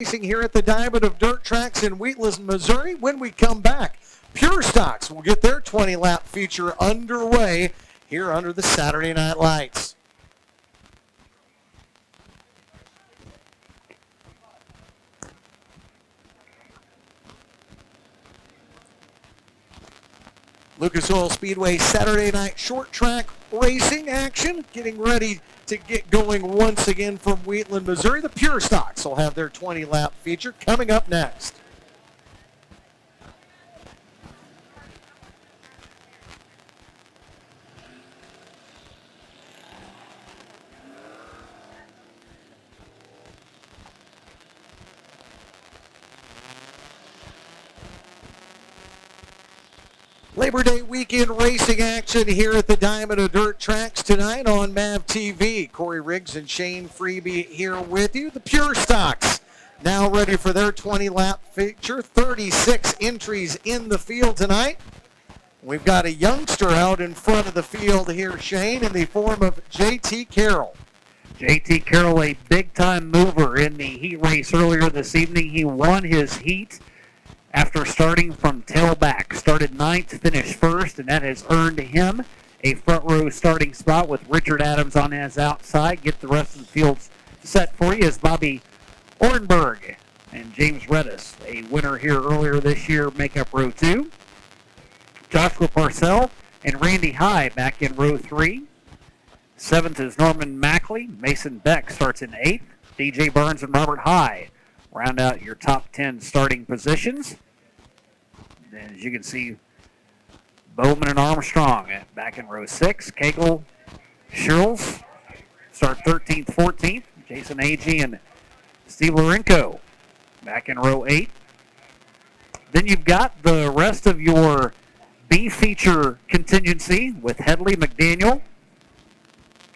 Racing here at the Diamond of Dirt Tracks in Wheatland, Missouri. When we come back, Pure Stocks will get their 20-lap feature underway here under the Saturday Night Lights. Lucas Oil Speedway Saturday night short track racing action getting ready to get going once again from Wheatland, Missouri. The Pure Stocks will have their 20-lap feature coming up next. Labor Day weekend racing action here at the Diamond of Dirt Tracks tonight on MAV TV. Corey Riggs and Shane Freeby here with you. The Pure Stocks now ready for their 20-lap feature. 36 entries in the field tonight. We've got a youngster out in front of the field here, Shane, in the form of J.T. Carroll. J.T. Carroll, a big-time mover in the heat race earlier this evening. He won his heat after starting from tailback. Started ninth, finished first, and that has earned him a front row starting spot with Richard Adams on his outside. Get the rest of the field set for you is Bobby Ornberg and James Redis, a winner here earlier this year, make up row 2. Joshua Parcell and Randy High back in row 3. 7th is Norman Mackley. Mason Beck starts in 8th. DJ Burns and Robert High round out your top 10 starting positions. And as you can see, Bowman and Armstrong back in row 6. Cagle, Shirls start 13th, 14th. Jason Agee and Steve Lorenko back in row 8. Then you've got the rest of your B feature contingency with Headley, McDaniel,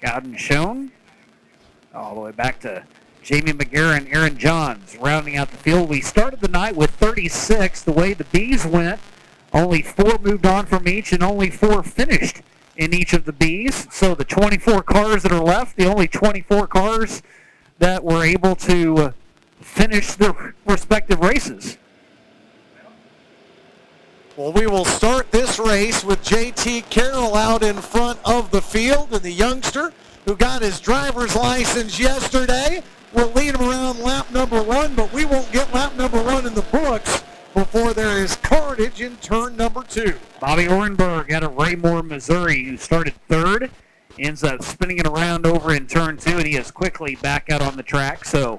Gowden Schoen, all the way back to Jamie McGarren and Aaron Johns rounding out the field. We started the night with 36. The way the Bs went, only 4 moved on from each and only 4 finished in each of the Bs. So the 24 cars that are left, the only 24 cars that were able to finish their respective races. Well, we will start this race with J.T. Carroll out in front of the field, and the youngster who got his driver's license yesterday will lead him around lap number 1, but we won't get lap number 1 in the books before there is carnage in turn number 2. Bobby Ornberg out of Raymore, Missouri, who started 3rd, ends up spinning it around over in turn 2, and he is quickly back out on the track. So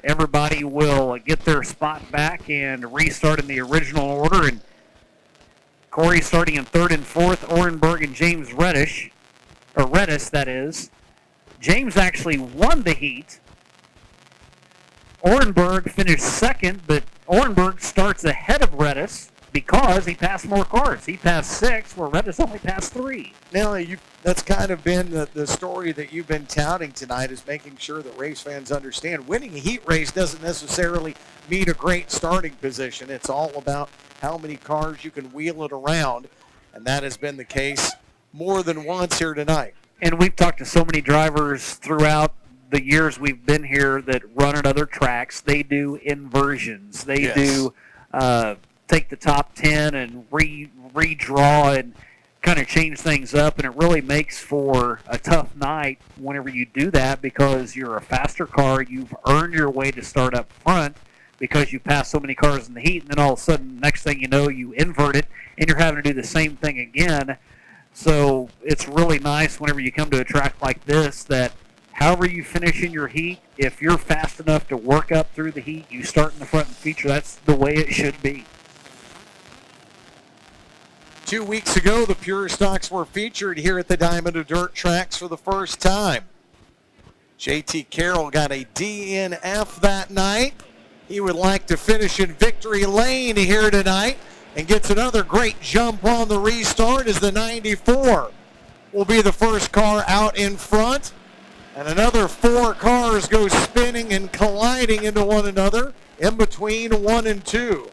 everybody will get their spot back and restart in the original order. And Corey starting in 3rd and 4th, Ornberg and James Reddish, or Redis, that is. James actually won the heat. Ornberg finished 2nd, but Ornberg starts ahead of Redis because he passed more cars. He passed 6, where Redis only passed 3. Now, that's kind of been the story that you've been touting tonight, is making sure that race fans understand winning a heat race doesn't necessarily mean a great starting position. It's all about how many cars you can wheel it around, and that has been the case more than once here tonight. And we've talked to so many drivers throughout the years we've been here that run at other tracks. They do inversions. They do take the top 10 and redraw and kind of change things up, and it really makes for a tough night whenever you do that because you're a faster car. You've earned your way to start up front because you passed so many cars in the heat, and then all of a sudden, next thing you know, you invert it, and you're having to do the same thing again. So it's really nice whenever you come to a track like this that however you finish in your heat, if you're fast enough to work up through the heat, you start in the front and feature. That's the way it should be. 2 weeks ago, the Pure Stocks were featured here at the Diamond of Dirt Tracks for the first time. J.T. Carroll got a DNF that night. He would like to finish in victory lane here tonight and gets another great jump on the restart as the 94 will be the first car out in front. And another 4 cars go spinning and colliding into one another in between 1 and 2.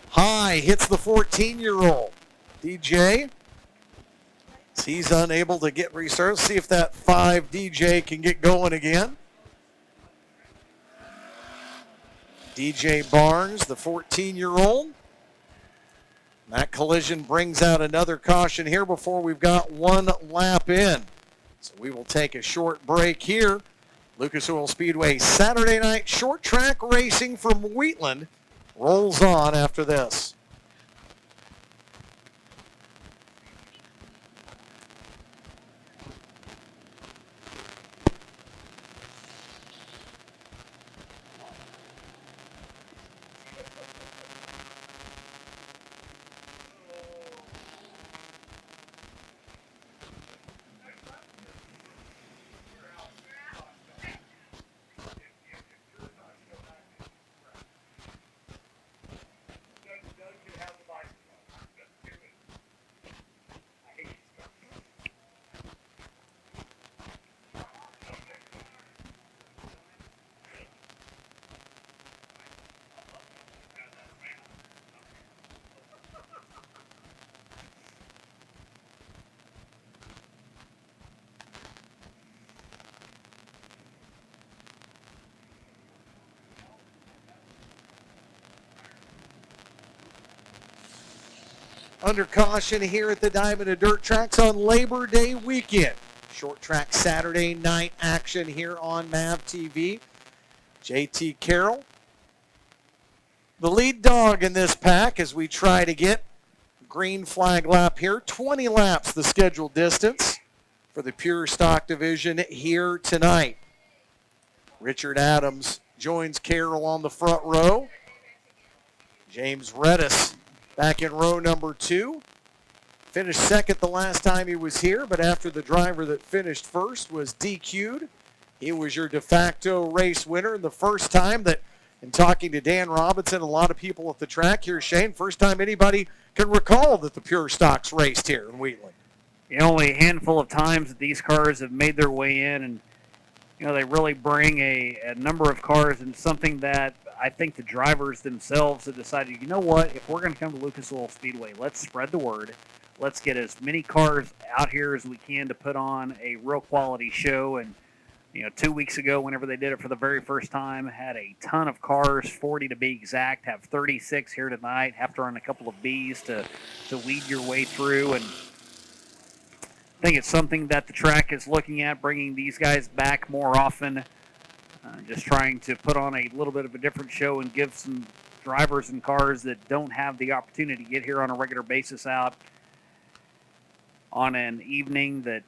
High hits the 14-year-old. DJ, he's unable to get restarted. See if that 5 DJ can get going again. DJ Barnes, the 14-year-old. That collision brings out another caution here before we've got one lap in. So we will take a short break here. Lucas Oil Speedway Saturday night short track racing from Wheatland rolls on after this. Under caution here at the Diamond and Dirt Tracks on Labor Day weekend. Short track Saturday night action here on MAV TV. JT Carroll, the lead dog in this pack as we try to get green flag lap here. 20 laps the scheduled distance for the Pure Stock Division here tonight. Richard Adams joins Carroll on the front row. James Redis back in row number 2. Finished second the last time he was here, but after the driver that finished first was DQ'd, he was your de facto race winner. And the first time that, in talking to Dan Robinson, a lot of people at the track here, Shane, first time anybody can recall that the Pure Stocks raced here in Wheatland. Only a handful of times that these cars have made their way in, and they really bring a number of cars, and something that I think the drivers themselves have decided, you know what, if we're going to come to Lucas Oil Speedway, let's spread the word. Let's get as many cars out here as we can to put on a real quality show. And, 2 weeks ago, whenever they did it for the very first time, had a ton of cars, 40 to be exact, have 36 here tonight, have to run a couple of Bs to weed your way through. And I think it's something that the track is looking at, bringing these guys back more often. Just trying to put on a little bit of a different show and give some drivers and cars that don't have the opportunity to get here on a regular basis out on an evening that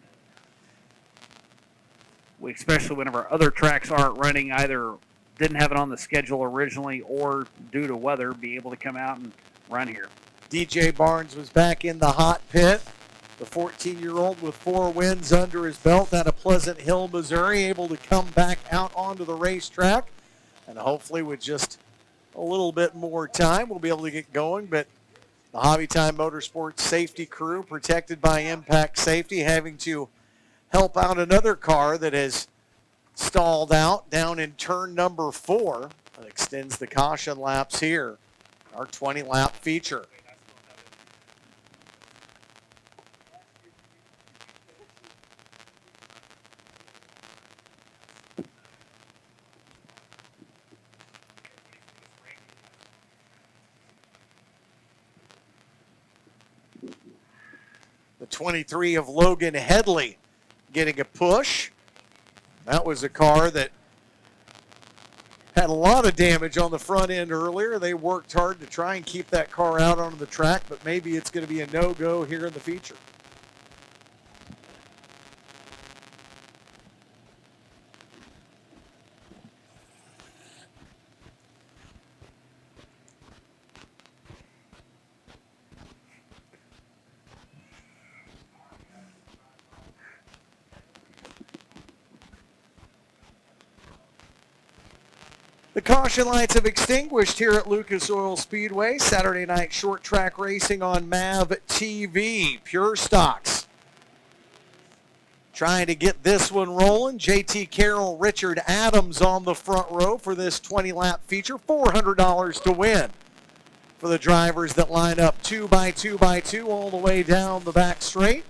we, especially whenever other tracks aren't running, either didn't have it on the schedule originally or due to weather, be able to come out and run here. DJ Barnes was back in the hot pit. The 14-year-old with 4 wins under his belt out of Pleasant Hill, Missouri, able to come back out onto the racetrack. And hopefully with just a little bit more time, we'll be able to get going. But the Hobby Time Motorsports safety crew, protected by Impact Safety, having to help out another car that has stalled out down in turn number 4. That extends the caution laps here, our 20-lap feature. The 23 of Logan Headley getting a push. That was a car that had a lot of damage on the front end earlier. They worked hard to try and keep that car out onto the track, but maybe it's going to be a no-go here in the feature. The caution lights have extinguished here at Lucas Oil Speedway. Saturday night short track racing on MAV TV. Pure Stocks trying to get this one rolling. JT Carroll, Richard Adams on the front row for this 20-lap feature. $400 to win for the drivers that line up 2x2x2 all the way down the back straight.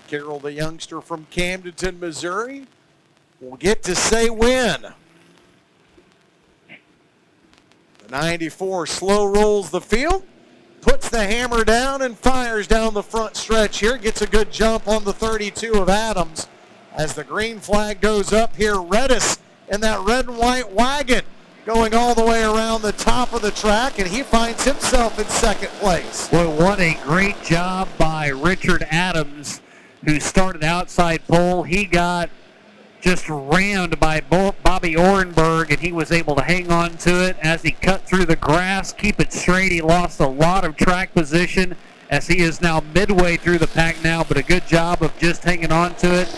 Carroll, the youngster from Camdenton, Missouri, will get to say when. The 94 slow rolls the field, puts the hammer down and fires down the front stretch here. Gets a good jump on the 32 of Adams. As the green flag goes up here, Redis in that red and white wagon going all the way around the top of the track, and he finds himself in second place. Boy, what a great job by Richard Adams, who started outside pole. He got just rammed by Bobby Orenberg, and he was able to hang on to it as he cut through the grass, keep it straight. He lost a lot of track position as he is now midway through the pack now, but a good job of just hanging on to it,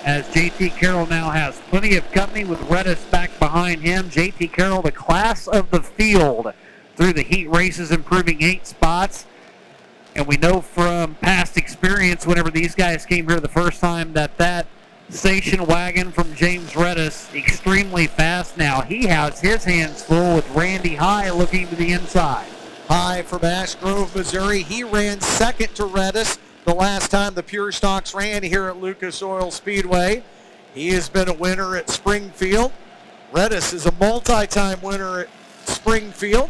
as JT Carroll now has plenty of company with Redis back behind him. JT Carroll, the class of the field through the heat races, improving 8 spots. And we know from past experience, whenever these guys came here the first time, that station wagon from James Redis, extremely fast now. He has his hands full with Randy High looking to the inside. High from Ash Grove, Missouri. He ran second to Redis the last time the Pure Stocks ran here at Lucas Oil Speedway. He has been a winner at Springfield. Redis is a multi-time winner at Springfield.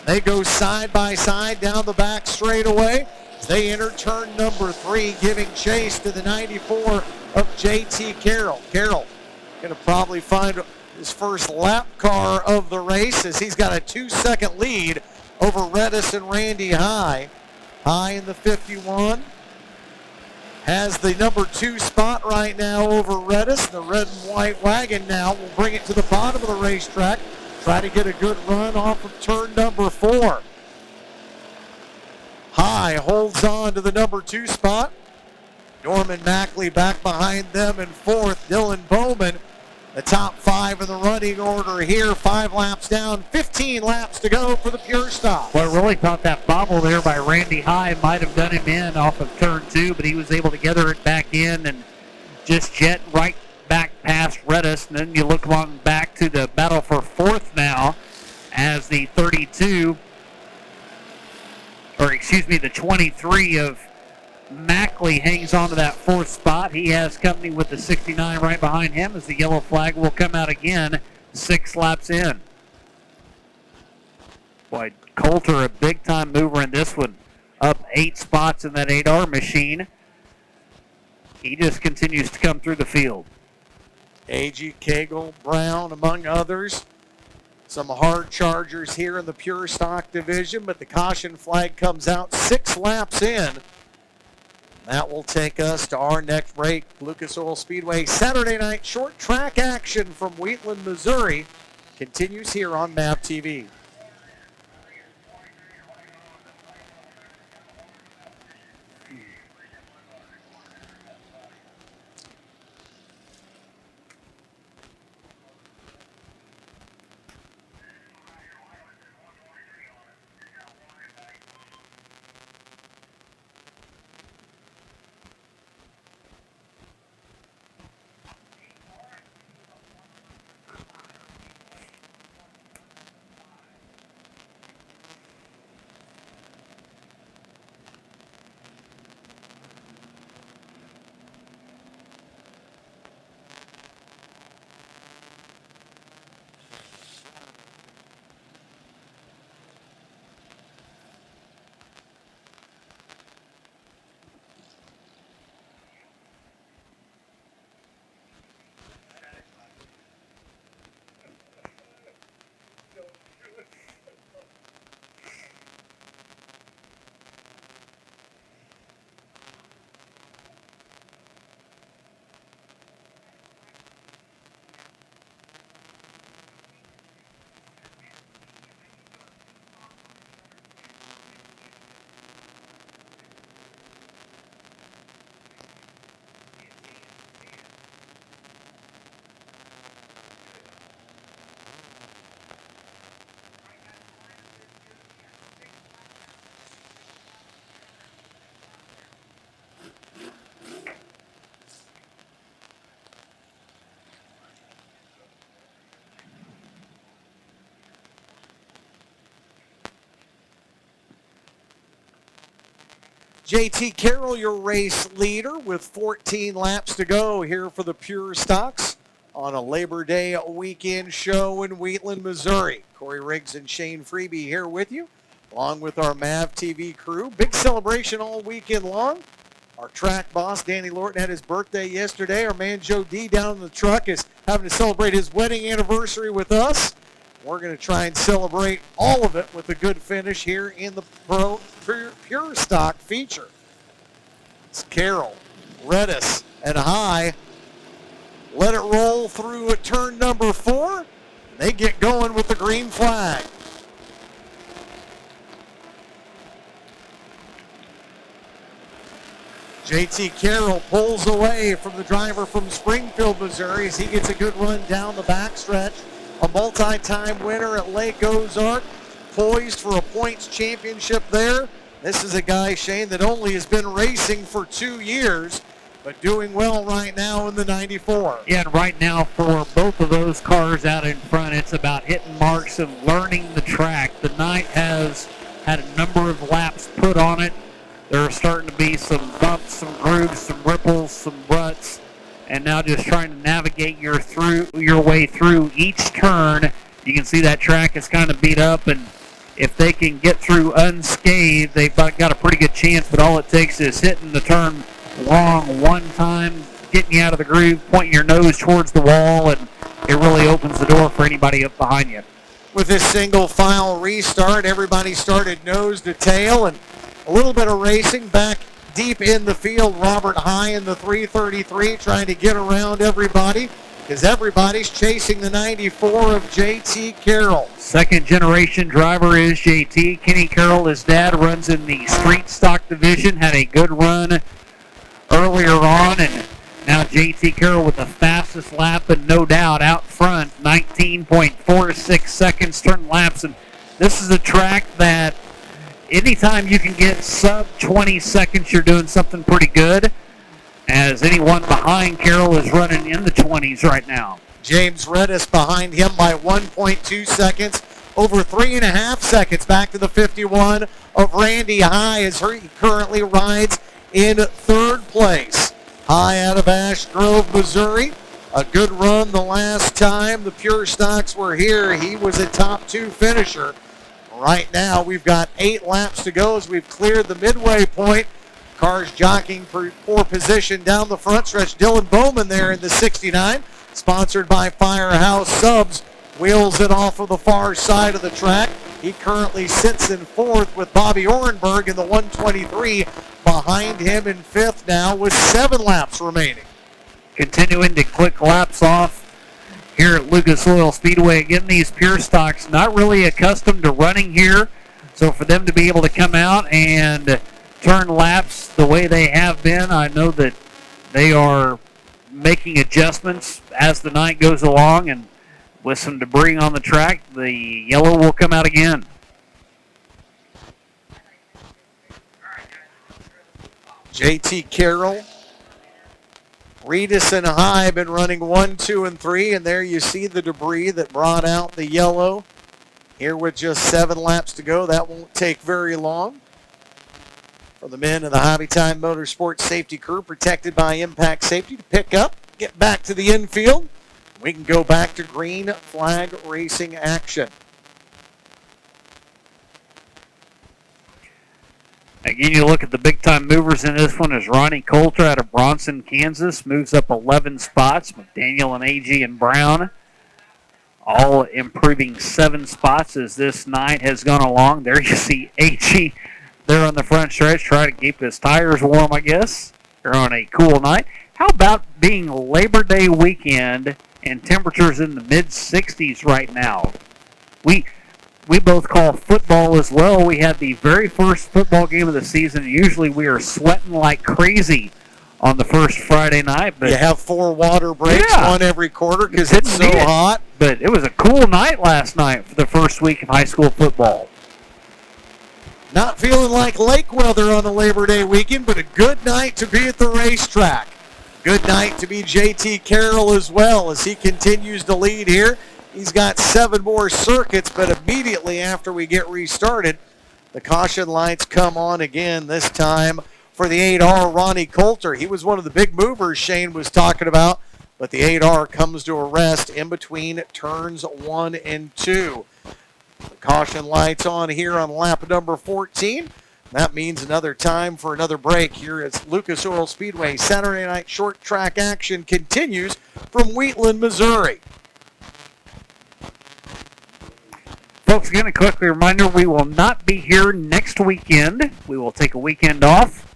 They go side by side down the back straightaway. They enter turn number 3, giving chase to the 94 of JT Carroll. Carroll going to probably find his first lap car of the race, as he's got a 2-second lead over Redis and Randy High. High in the 51. Has the number 2 spot right now over Redis. The red and white wagon now will bring it to the bottom of the racetrack. Try to get a good run off of turn number 4. High holds on to the number 2 spot. Norman Mackley back behind them in 4th. Dylan Bowman, the top 5 in the running order here. 5 laps down, 15 laps to go for the Pure Stock. Well, I really thought that bobble there by Randy High might have done him in off of turn 2, but he was able to gather it back in and just jet right back past Redis. And then you look along back to the battle for 4th now, as the 32, or excuse me, the 23 of Mackley hangs on to that 4th spot. He has company with the 69 right behind him, as the yellow flag will come out again 6 laps in. Boy, Coulter, a big-time mover in this one, up 8 spots in that 8R machine. He just continues to come through the field. A.G. Cagle, Brown, among others. Some hard chargers here in the Pure Stock division, but the caution flag comes out 6 laps in. That will take us to our next break. Lucas Oil Speedway Saturday night short track action from Wheatland, Missouri continues here on MAP TV. JT Carroll, your race leader, with 14 laps to go here for the Pure Stocks. on a Labor Day weekend show in Wheatland, Missouri. Corey Riggs and Shane Freeby here with you, along with our MAV TV crew. Big celebration all weekend long. Our track boss, Danny Lorton, had his birthday yesterday. Our man, Joe D, down in the truck is having to celebrate his wedding anniversary with us. We're going to try and celebrate all of it with a good finish here in the Pure Stock feature. It's Carroll, Redis, and High. Let it roll through at turn number 4. They get going with the green flag. JT Carroll pulls away from the driver from Springfield, Missouri, as he gets a good run down the backstretch. A multi-time winner at Lake Ozark, poised for a points championship there. This is a guy, Shane, that only has been racing for 2 years, but doing well right now in the 94. Yeah, and right now for both of those cars out in front, it's about hitting marks and learning the track. The night has had a number of laps put on it. There are starting to be some bumps, some grooves, some ripples, some ruts, and now just trying to navigate your way through each turn. You can see that track is kind of beat up, and if they can get through unscathed, they've got a pretty good chance, but all it takes is hitting the turn long one time, getting you out of the groove, pointing your nose towards the wall, and it really opens the door for anybody up behind you. With this single file restart, everybody started nose to tail, and a little bit of racing back deep in the field. Robert High in the 333 trying to get around everybody because everybody's chasing the 94 of JT Carroll. Second generation driver is JT. Kenny Carroll, his dad, runs in the street stock division, had a good run earlier on, and now JT Carroll with the fastest lap, and no doubt out front, 19.46 seconds turn laps. And this is a track that anytime you can get sub 20 seconds, you're doing something pretty good, as anyone behind Carroll is running in the 20s right now. James Redis behind him by 1.2 seconds, over 3.5 seconds back to the 51 of Randy High, as he currently rides in third place. High out of Ash Grove, Missouri. A good run the last time the Pure Stocks were here. He was a top 2 finisher. Right now, we've got 8 laps to go as we've cleared the midway point. Cars jockeying for position down the front stretch. Dylan Bowman there in the 69, sponsored by Firehouse Subs, wheels it off of the far side of the track. He currently sits in 4th with Bobby Orenberg in the 123 behind him in 5th now with 7 laps remaining. Continuing to click laps off here at Lucas Oil Speedway. Again, these Pure Stocks not really accustomed to running here, so for them to be able to come out and turn laps the way they have been, I know that they are making adjustments as the night goes along, and with some debris on the track, the yellow will come out again. JT Carroll, Redis and High been running 1, 2, and 3, and there you see the debris that brought out the yellow. Here with just 7 laps to go, that won't take very long. For the men of the Hobby Time Motorsports safety crew, protected by Impact Safety, to pick up, get back to the infield. We can go back to green flag racing action. Again, you look at the big-time movers in this one is Ronnie Coulter out of Bronson, Kansas, moves up 11 spots. McDaniel and AG and Brown all improving 7 spots as this night has gone along. There you see AG there on the front stretch, trying to keep his tires warm, I guess. They're on a cool night. How about being Labor Day weekend and temperatures in the mid-60s right now? We both call football as well. We had the very first football game of the season. Usually we are sweating like crazy on the first Friday night. But you have 4 water breaks, yeah, one every quarter because it's so hot. But it was a cool night last night for the first week of high school football. Not feeling like lake weather on the Labor Day weekend, but a good night to be at the racetrack. Good night to be JT Carroll as well as he continues to lead here. He's got 7 more circuits, but immediately after we get restarted, the caution lights come on again, this time for the 8R Ronnie Coulter. He was one of the big movers Shane was talking about but the 8R comes to a rest in between turns 1 and 2. The caution lights on here on lap number 14. That means another time for another break here as Lucas Oil Speedway Saturday night short track action continues from Wheatland, Missouri. Folks, again, a quick reminder, we will not be here next weekend. We will take a weekend off.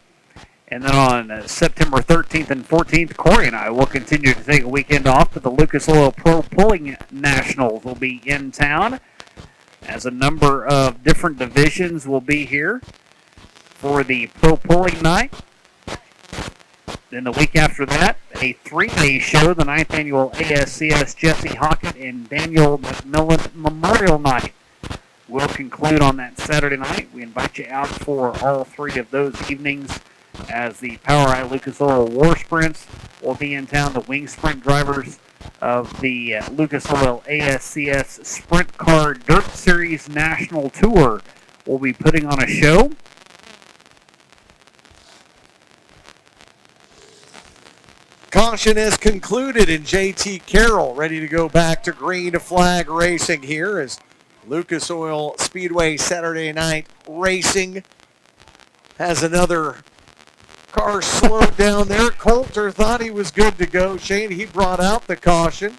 And then on September 13th and 14th, Corey and I will continue to take a weekend off, but the Lucas Oil Pro Pulling Nationals will be in town, as a number of different divisions will be here for the Pro Pulling Night. Then the week after that, a 3-day show, the 9th Annual ASCS Jesse Hockett and Daniel McMillan Memorial Night will conclude on that Saturday night. We invite you out for all 3 of those evenings as the POWRi Lucas Oil War Sprints will be in town. The wing sprint drivers of the Lucas Oil ASCS Sprint Car Dirt Series National Tour will be putting on a show. Caution is concluded, and JT Carroll ready to go back to green flag racing here as Lucas Oil Speedway Saturday night racing has another car slowed down there. Coulter thought he was good to go. Shane, he brought out the caution,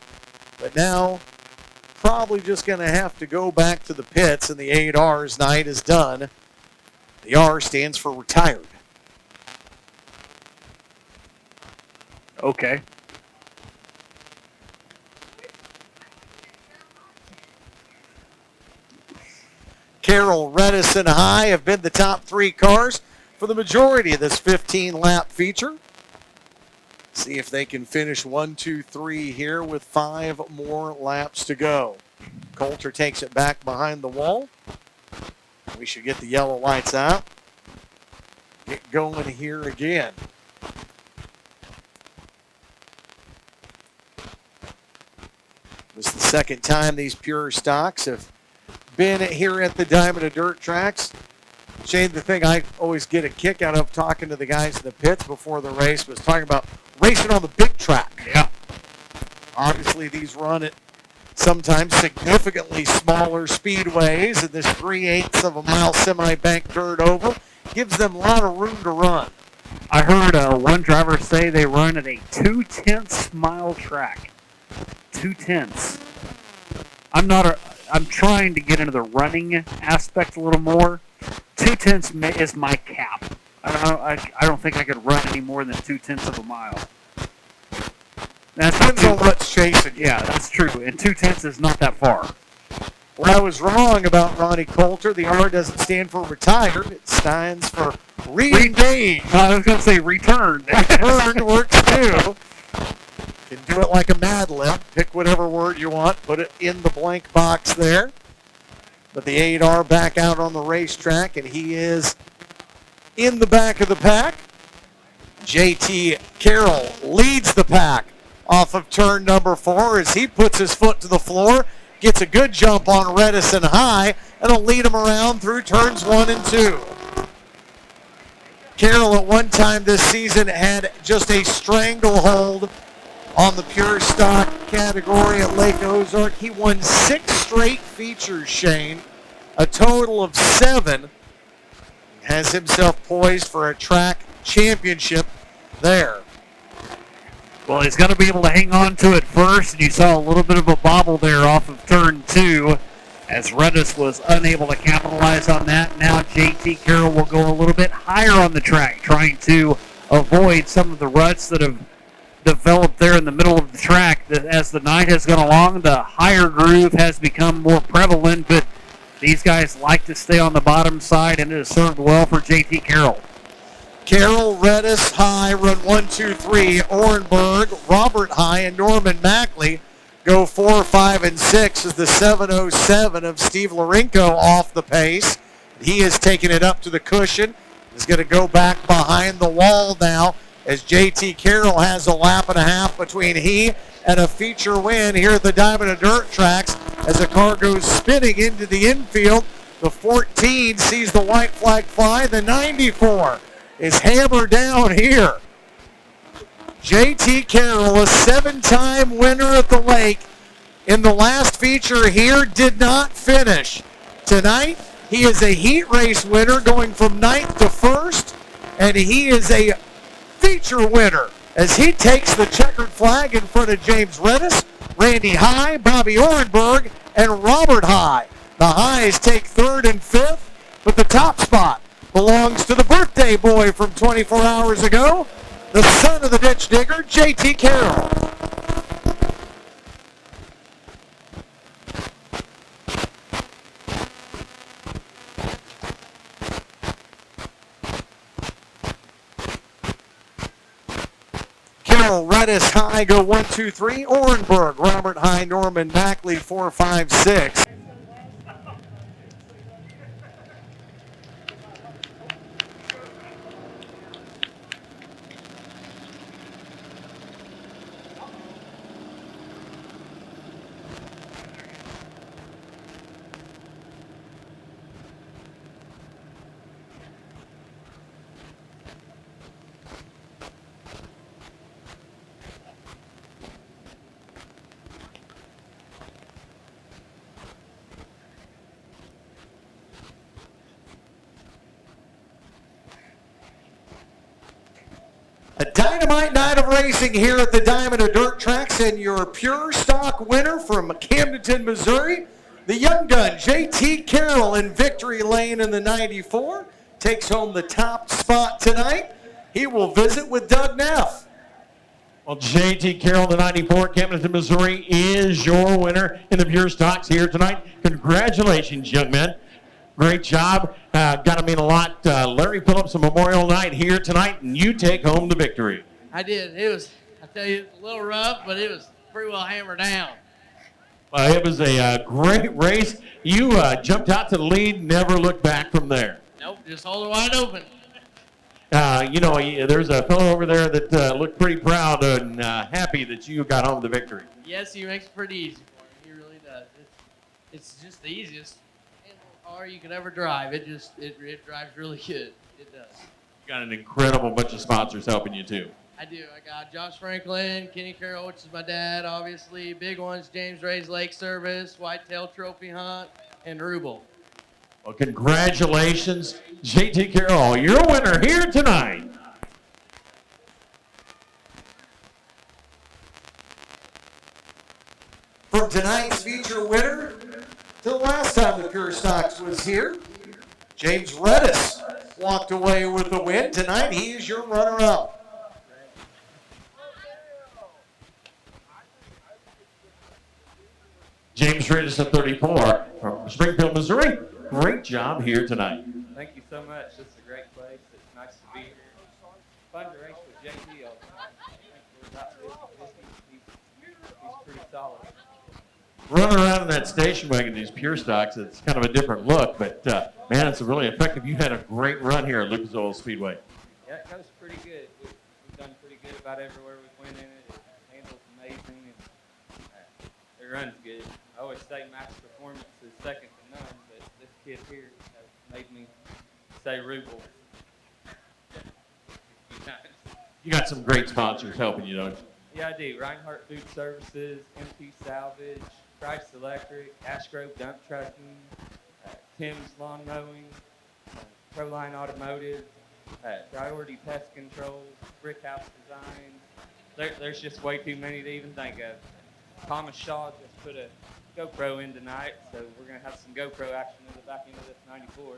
but now probably just going to have to go back to the pits, and the 8R's night is done. The R stands for retired. Okay. Carroll, Redis, and High have been the top 3 cars for the majority of this 15-lap feature. See if they can finish 1, 2, 3 here with 5 more laps to go. Coulter takes it back behind the wall. We should get the yellow lights out. Get going here again. This is the second time these pure stocks have been here at the Diamond of Dirt tracks. Shane, the thing I always get a kick out of talking to the guys in the pits before the race was talking about racing on the big track. Yeah. Obviously, these run at sometimes significantly smaller speedways, and this 3/8 of a mile semi-bank dirt oval gives them a lot of room to run. I heard one driver say they run at a 2/10 mile track. 2/10. I'm trying to get into the running aspect a little more. 2/10 is my cap. I don't think I could run any more than 2/10 of a mile. Depends on what's chasing you. Yeah, that's true. And 2/10 is not that far. Well, I was wrong about Ronnie Coulter. The R doesn't stand for retired. It stands for re-engaged. I was going to say returned. Returned works too. You can do it like a Mad Lib. Pick whatever word you want. Put it in the blank box there. But the 8R back out on the racetrack, and he is in the back of the pack. JT Carroll leads the pack off of turn number 4 as he puts his foot to the floor, gets a good jump on Redis and High, and will lead him around through turns 1 and 2. Carroll at one time this season had just a stranglehold on the pure stock category at Lake Ozark. He won 6 straight features, Shane, a total of 7. Has himself poised for a track championship there. Well, he's going to be able to hang on to it first, and you saw a little bit of a bobble there off of turn 2 as Redis was unable to capitalize on that. Now JT Carroll will go a little bit higher on the track, trying to avoid some of the ruts that have developed there in the middle of the track. As the night has gone along, the higher groove has become more prevalent, but these guys like to stay on the bottom side, and it has served well for JT Carroll. Carroll, Redis, High run 1, 2, 3. Orenberg, Robert High, and Norman Mackley go 4, 5, and 6 as the 707 of Steve Larenko off the pace. He has taken it up to the cushion. He's going to go back behind the wall now as JT Carroll has a lap and a half between he and a feature win here at the Diamond of Dirt tracks as the car goes spinning into the infield. The 14 sees the white flag fly. The 94 is hammered down here. JT Carroll, a 7-time winner at the Lake in the last feature here, did not finish. Tonight, he is a heat race winner going from 9th to 1st, and he is a feature winner as he takes the checkered flag in front of James Redis, Randy High, Bobby Orenberg, and Robert High. The Highs take 3rd and 5th, but the top spot belongs to the birthday boy from 24 hours ago, the son of the ditch digger, JT Carroll. Carroll, Redis, High go 1, 2, 3. Orenberg, Robert High, Norman Mackley 4, 5, 6. A dynamite night of racing here at the Diamond of Dirt Tracks, and your pure stock winner from Camdenton, Missouri, the young gun JT Carroll in victory lane in the 94, takes home the top spot tonight. He will visit with Doug Neff. Well, JT Carroll, the 94, Camdenton, Missouri, is your winner in the pure stocks here tonight. Congratulations, young man. Great job. Got to mean a lot. Larry Phillips, a Memorial Night here tonight, and you take home the victory. I did. It was, I tell you, it was a little rough, but it was pretty well hammered down. It was a great race. You jumped out to the lead, never looked back from there. Nope, just hold it wide open. There's a fellow over there that looked pretty proud and happy that you got home the victory. Yes, he makes it pretty easy for me. He really does. It's just the easiest car you could ever drive. It drives really good. It does. You got an incredible bunch of sponsors helping you too. I do. I got Josh Franklin, Kenny Carroll, which is my dad, obviously. Big ones, James Ray's Lake Service, Whitetail Trophy Hunt, and Rubel. Well, congratulations, JT Carroll. You're a winner here tonight. From tonight's feature winner to the last time the Pure Stocks was here, James Redis walked away with the win. Tonight, he is your runner-up. James Redis at 34 from Springfield, Missouri. Great job here tonight. Thank you so much. This is a great place. It's nice to be here. Fun to race with JT all the time. I think we're about 50-50. He's pretty solid. Running around in that station wagon, these pure stocks, it's kind of a different look, but man, it's really effective. You had a great run here at Lucas Oil Speedway. Yeah, it goes pretty good. We've done pretty good about everywhere we went in it. It handles amazing, and it runs good. I always say max performance is second to none, but this kid here has made me say Rubel. You got some great sponsors helping you, don't you? Yeah, I do. Reinhardt Food Services, MP Salvage, Price Electric, Ashgrove Dump Trucking, Tim's Lawn Mowing, Proline Automotive, Priority Pest Control, Brick House Design. There's just way too many to even think of. Thomas Shaw just put a GoPro in tonight, so we're going to have some GoPro action in the back end of this 94.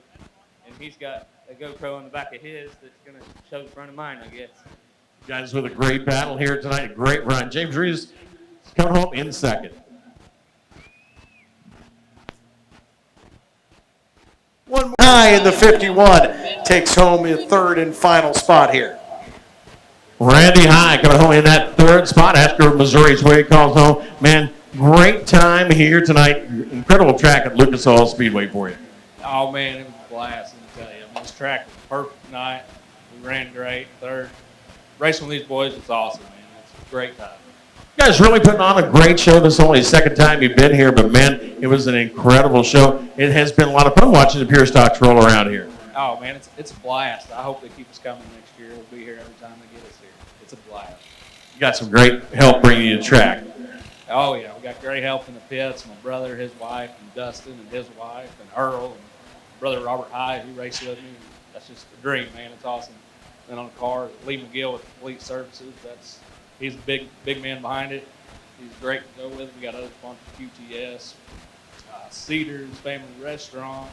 And he's got a GoPro on the back of his that's going to show the front of mine, I guess. You guys with a great battle here tonight, a great run. James Reeves is coming home in second. One high in the 51 takes home his third and final spot here. Randy High coming home in that third spot after Missouri's way calls home. Man, great time here tonight. Incredible track at Lucas Oil Speedway for you. Oh, man, it was a blast, let me tell you. I mean, this track was a perfect night. We ran great. Third. Racing with these boys was awesome, man. It's a great time. You guys really putting on a great show. This is only the second time you've been here, but, man, it was an incredible show. It has been a lot of fun watching the Pure Stocks roll around here. Oh, man, it's a blast. I hope they keep us coming next year. We'll be here every time they get us here. It's a blast. You got some great help bringing you to track. Oh yeah, we got great help in the pits. My brother, his wife, and Dustin and his wife, and Earl, and my brother Robert Hyde, who races with me. That's just a dream, man. It's awesome. Then on the car, Lee McGill with Fleet Services. He's the big man behind it. He's great to go with. We got other sponsors, QTS, Cedars Family Restaurant.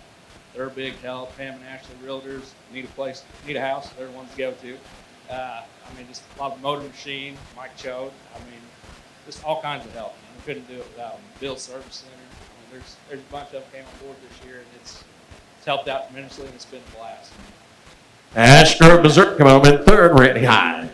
They're a big help. Pam and Ashley Realtors need a house. They're the ones to go to. Just a lot of motor machine. Mike Chode. Just all kinds of help. We couldn't do it without them. Bill Service Center. There's a bunch of them came on board this year, and it's helped out tremendously, and it's been a blast. Ashgrove, Missouri, come on in third, Randy Hyde.